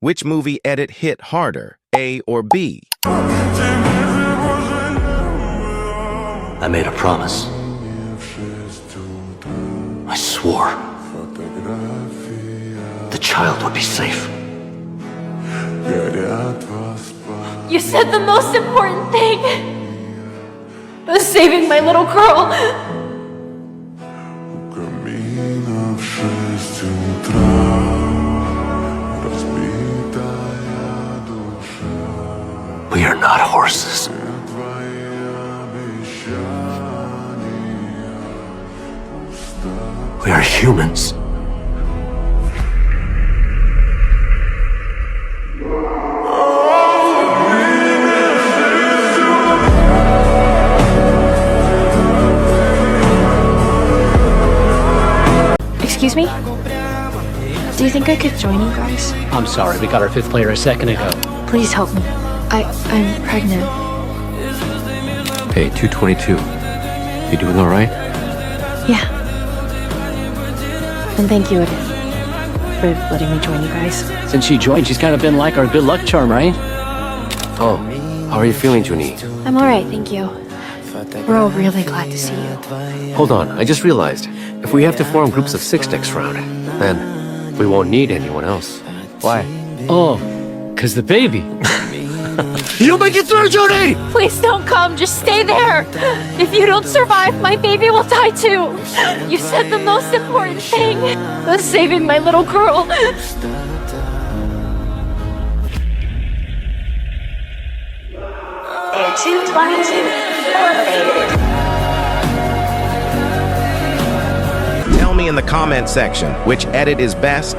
Which movie edit hit harder, A or B? I made a promise. I swore the child would be safe. You said the most important thing. Saving my little girl. We are not horses. We are humans. Excuse me? Do you think I could join you guys? I'm sorry, we got our fifth player a second ago. Please help me. I'm pregnant. Hey, 222. You doing alright? Yeah. And thank you again for letting me join you guys. Since she joined, she's kind of been like our good luck charm, right? Oh, how are you feeling, Junie? I'm alright, thank you. We're all really glad to see you. Hold on, I just realized. If we have to form groups of 6 next round, then we won't need anyone else. Why? Oh, 'cause the baby. You'll make it through, Junie! Please don't come, just stay there! If you don't survive, my baby will die too! You said the most important thing! Saving my little girl! Tell me in the comment section which edit is best